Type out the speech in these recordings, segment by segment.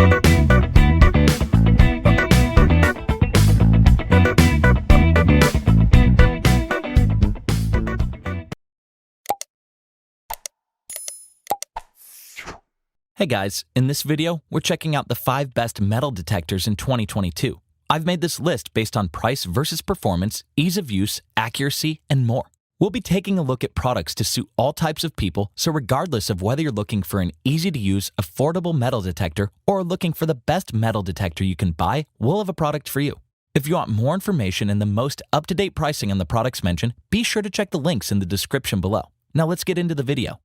Hey guys, in this video, we're checking out the 5 best metal detectors in 2022. I've made this list based on price versus performance, ease of use, accuracy, and more. We'll be taking a look at products to suit all types of people, so regardless of whether you're looking for an easy-to-use, affordable metal detector or looking for the best metal detector you can buy, we'll have a product for you. If you want more information and the most up-to-date pricing on the products mentioned, be sure to check the links in the description below. Now let's get into the video.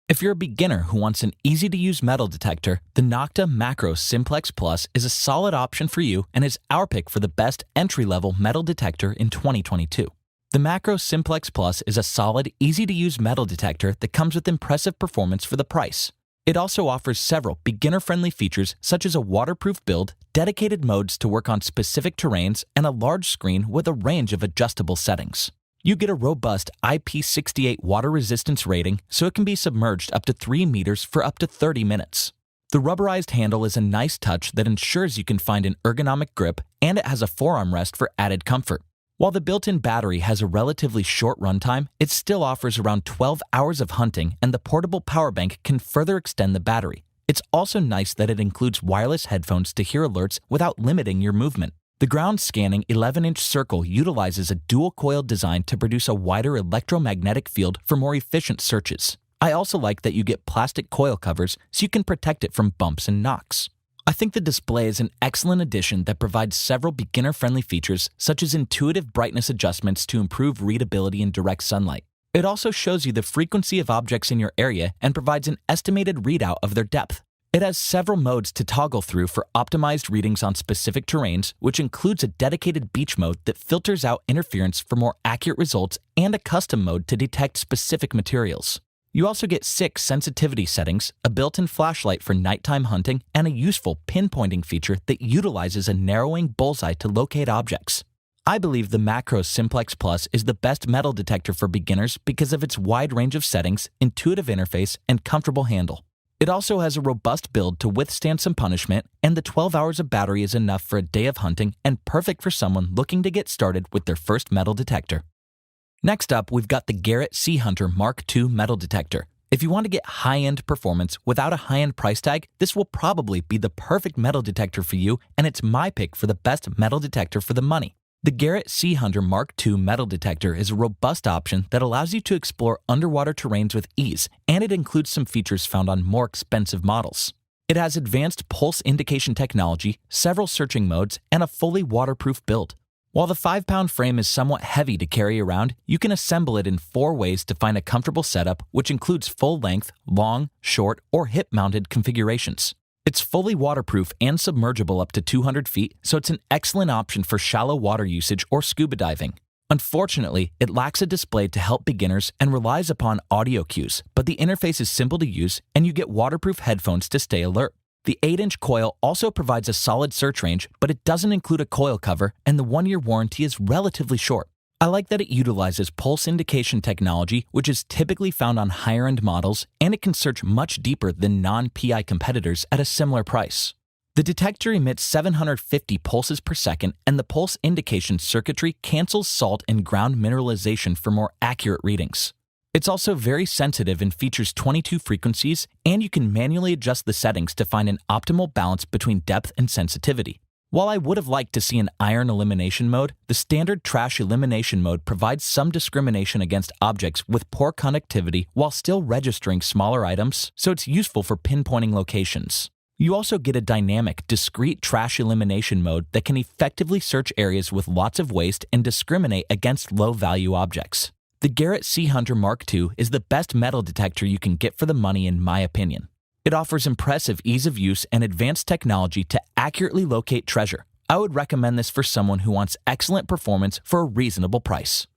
If you're a beginner who wants an easy-to-use metal detector, the Nocta Macro Simplex Plus is a solid option for you and is our pick for the best entry-level metal detector in 2022. The Macro Simplex Plus is a solid, easy-to-use metal detector that comes with impressive performance for the price. It also offers several beginner-friendly features such as a waterproof build, dedicated modes to work on specific terrains, and a large screen with a range of adjustable settings. You get a robust IP68 water resistance rating, so it can be submerged up to 3 meters for up to 30 minutes. The rubberized handle is a nice touch that ensures you can find an ergonomic grip, and it has a forearm rest for added comfort. While the built-in battery has a relatively short runtime, it still offers around 12 hours of hunting, and the portable power bank can further extend the battery. It's also nice that it includes wireless headphones to hear alerts without limiting your movement. The ground-scanning 11-inch circle utilizes a dual-coiled design to produce a wider electromagnetic field for more efficient searches. I also like that you get plastic coil covers so you can protect it from bumps and knocks. I think the display is an excellent addition that provides several beginner-friendly features such as intuitive brightness adjustments to improve readability in direct sunlight. It also shows you the frequency of objects in your area and provides an estimated readout of their depth. It has several modes to toggle through for optimized readings on specific terrains, which includes a dedicated beach mode that filters out interference for more accurate results and a custom mode to detect specific materials. You also get 6 sensitivity settings, a built-in flashlight for nighttime hunting, and a useful pinpointing feature that utilizes a narrowing bullseye to locate objects. I believe the Macro Simplex Plus is the best metal detector for beginners because of its wide range of settings, intuitive interface, and comfortable handle. It also has a robust build to withstand some punishment, and the 12 hours of battery is enough for a day of hunting and perfect for someone looking to get started with their first metal detector. Next up, we've got the Garrett Sea Hunter Mark II metal detector. If you want to get high-end performance without a high-end price tag, this will probably be the perfect metal detector for you, and it's my pick for the best metal detector for the money. The Garrett Sea Hunter Mark II metal detector is a robust option that allows you to explore underwater terrains with ease, and it includes some features found on more expensive models. It has advanced pulse indication technology, several searching modes, and a fully waterproof build. While the 5-pound frame is somewhat heavy to carry around, you can assemble it in 4 ways to find a comfortable setup, which includes full-length, long, short, or hip-mounted configurations. It's fully waterproof and submergible up to 200 feet, so it's an excellent option for shallow water usage or scuba diving. Unfortunately, it lacks a display to help beginners and relies upon audio cues, but the interface is simple to use and you get waterproof headphones to stay alert. The 8-inch coil also provides a solid search range, but it doesn't include a coil cover, and the 1-year warranty is relatively short. I like that it utilizes pulse indication technology, which is typically found on higher-end models, and it can search much deeper than non-PI competitors at a similar price. The detector emits 750 pulses per second, and the pulse indication circuitry cancels salt and ground mineralization for more accurate readings. It's also very sensitive and features 22 frequencies, and you can manually adjust the settings to find an optimal balance between depth and sensitivity. While I would have liked to see an iron elimination mode, the standard trash elimination mode provides some discrimination against objects with poor connectivity while still registering smaller items, so it's useful for pinpointing locations. You also get a dynamic, discrete trash elimination mode that can effectively search areas with lots of waste and discriminate against low-value objects. The Garrett Sea Hunter Mark II is the best metal detector you can get for the money in my opinion. It offers impressive ease of use and advanced technology to accurately locate treasure. I would recommend this for someone who wants excellent performance for a reasonable price.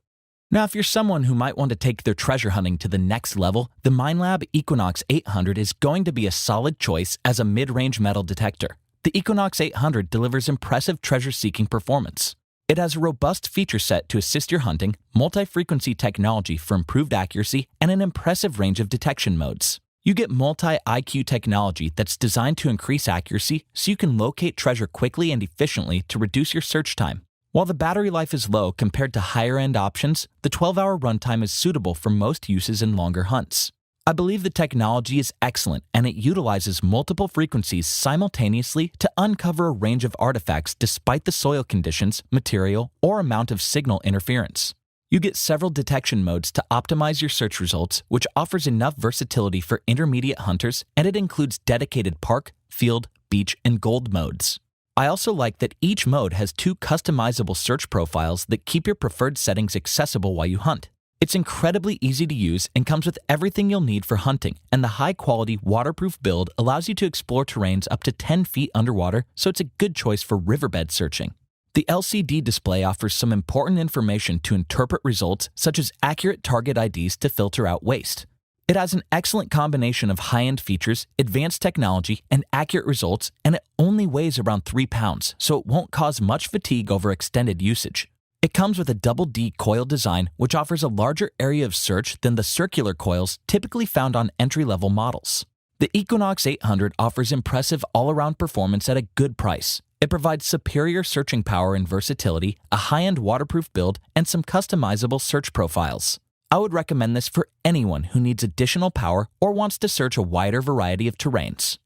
Now, if you're someone who might want to take their treasure hunting to the next level, the Minelab Equinox 800 is going to be a solid choice as a mid-range metal detector. The Equinox 800 delivers impressive treasure-seeking performance. It has a robust feature set to assist your hunting, multi-frequency technology for improved accuracy, and an impressive range of detection modes. You get multi-IQ technology that's designed to increase accuracy so you can locate treasure quickly and efficiently to reduce your search time. While the battery life is low compared to higher-end options, the 12-hour runtime is suitable for most uses in longer hunts. I believe the technology is excellent and it utilizes multiple frequencies simultaneously to uncover a range of artifacts despite the soil conditions, material, or amount of signal interference. You get several detection modes to optimize your search results, which offers enough versatility for intermediate hunters, and it includes dedicated park, field, beach, and gold modes. I also like that each mode has 2 customizable search profiles that keep your preferred settings accessible while you hunt. It's incredibly easy to use and comes with everything you'll need for hunting, and the high-quality, waterproof build allows you to explore terrains up to 10 feet underwater, so it's a good choice for riverbed searching. The LCD display offers some important information to interpret results, such as accurate target IDs to filter out waste. It has an excellent combination of high-end features, advanced technology, and accurate results, and it only weighs around 3 pounds, so it won't cause much fatigue over extended usage. It comes with a double D coil design, which offers a larger area of search than the circular coils typically found on entry-level models. The Equinox 800 offers impressive all-around performance at a good price. It provides superior searching power and versatility, a high-end waterproof build, and some customizable search profiles. I would recommend this for anyone who needs additional power or wants to search a wider variety of terrains.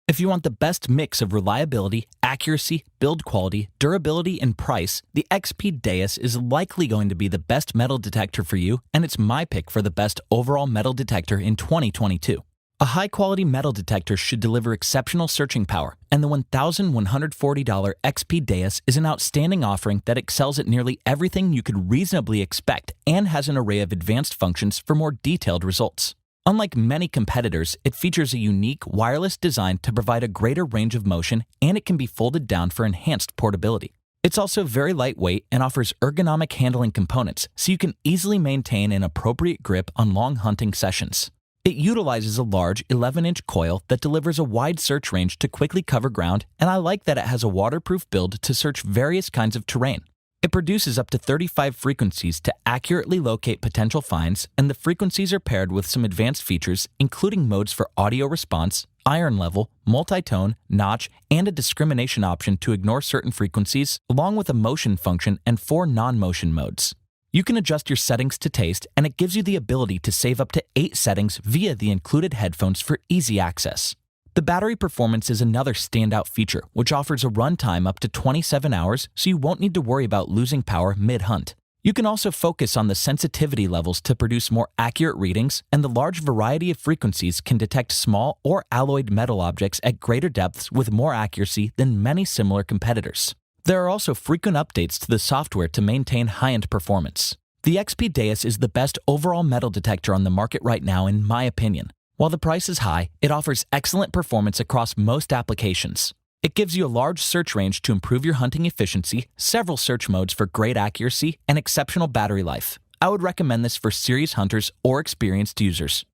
If you want the best mix of reliability, accuracy, build quality, durability, and price, the XP Deus is likely going to be the best metal detector for you, and it's my pick for the best overall metal detector in 2022. A high-quality metal detector should deliver exceptional searching power, and the $1,140 XP Deus is an outstanding offering that excels at nearly everything you could reasonably expect and has an array of advanced functions for more detailed results. Unlike many competitors, it features a unique wireless design to provide a greater range of motion, and it can be folded down for enhanced portability. It's also very lightweight and offers ergonomic handling components, so you can easily maintain an appropriate grip on long hunting sessions. It utilizes a large 11-inch coil that delivers a wide search range to quickly cover ground, and I like that it has a waterproof build to search various kinds of terrain. It produces up to 35 frequencies to accurately locate potential finds, and the frequencies are paired with some advanced features, including modes for audio response, iron level, multi-tone, notch, and a discrimination option to ignore certain frequencies, along with a motion function and 4 non-motion modes. You can adjust your settings to taste, and it gives you the ability to save up to 8 settings via the included headphones for easy access. The battery performance is another standout feature, which offers a runtime up to 27 hours, so you won't need to worry about losing power mid-hunt. You can also focus on the sensitivity levels to produce more accurate readings, and the large variety of frequencies can detect small or alloyed metal objects at greater depths with more accuracy than many similar competitors. There are also frequent updates to the software to maintain high-end performance. The XP Deus is the best overall metal detector on the market right now, in my opinion. While the price is high, it offers excellent performance across most applications. It gives you a large search range to improve your hunting efficiency, several search modes for great accuracy, and exceptional battery life. I would recommend this for serious hunters or experienced users.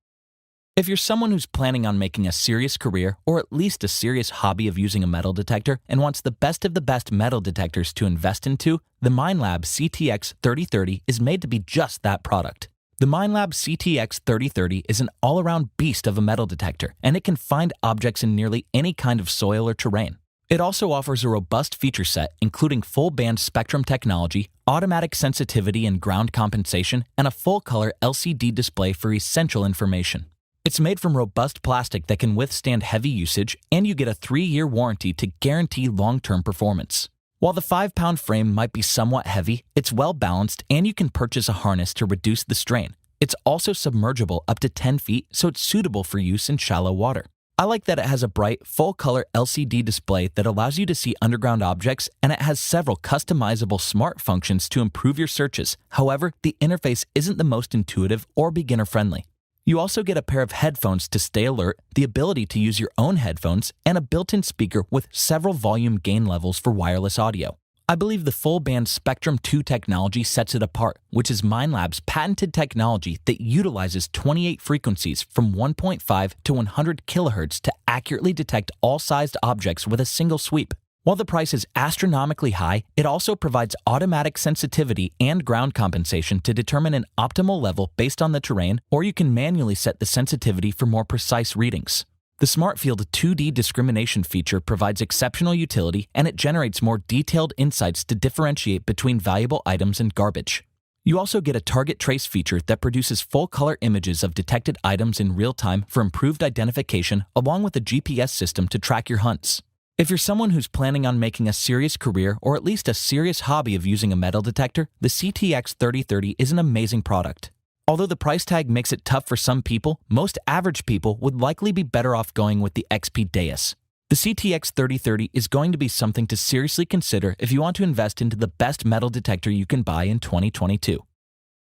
If you're someone who's planning on making a serious career or at least a serious hobby of using a metal detector and wants the best of the best metal detectors to invest into, the Minelab CTX 3030 is made to be just that product. The Minelab CTX 3030 is an all-around beast of a metal detector, and it can find objects in nearly any kind of soil or terrain. It also offers a robust feature set, including full-band spectrum technology, automatic sensitivity and ground compensation, and a full-color LCD display for essential information. It's made from robust plastic that can withstand heavy usage, and you get a 3-year warranty to guarantee long-term performance. While the 5-pound frame might be somewhat heavy, it's well-balanced, and you can purchase a harness to reduce the strain. It's also submergible up to 10 feet, so it's suitable for use in shallow water. I like that it has a bright, full-color LCD display that allows you to see underground objects, and it has several customizable smart functions to improve your searches. However, the interface isn't the most intuitive or beginner-friendly. You also get a pair of headphones to stay alert, the ability to use your own headphones, and a built-in speaker with several volume gain levels for wireless audio. I believe the full-band Spectrum 2 technology sets it apart, which is Minelab's patented technology that utilizes 28 frequencies from 1.5 to 100 kHz to accurately detect all sized objects with a single sweep. While the price is astronomically high, it also provides automatic sensitivity and ground compensation to determine an optimal level based on the terrain, or you can manually set the sensitivity for more precise readings. The SmartField 2D discrimination feature provides exceptional utility, and it generates more detailed insights to differentiate between valuable items and garbage. You also get a target trace feature that produces full-color images of detected items in real time for improved identification, along with a GPS system to track your hunts. If you're someone who's planning on making a serious career or at least a serious hobby of using a metal detector, the CTX 3030 is an amazing product. Although the price tag makes it tough for some people, most average people would likely be better off going with the XP Deus. The CTX 3030 is going to be something to seriously consider if you want to invest into the best metal detector you can buy in 2022.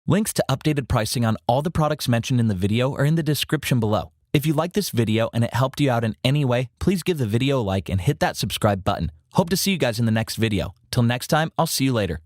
Links to updated pricing on all the products mentioned in the video are in the description below. If you liked this video and it helped you out in any way, please give the video a like and hit that subscribe button. Hope to see you guys in the next video. Till next time, I'll see you later.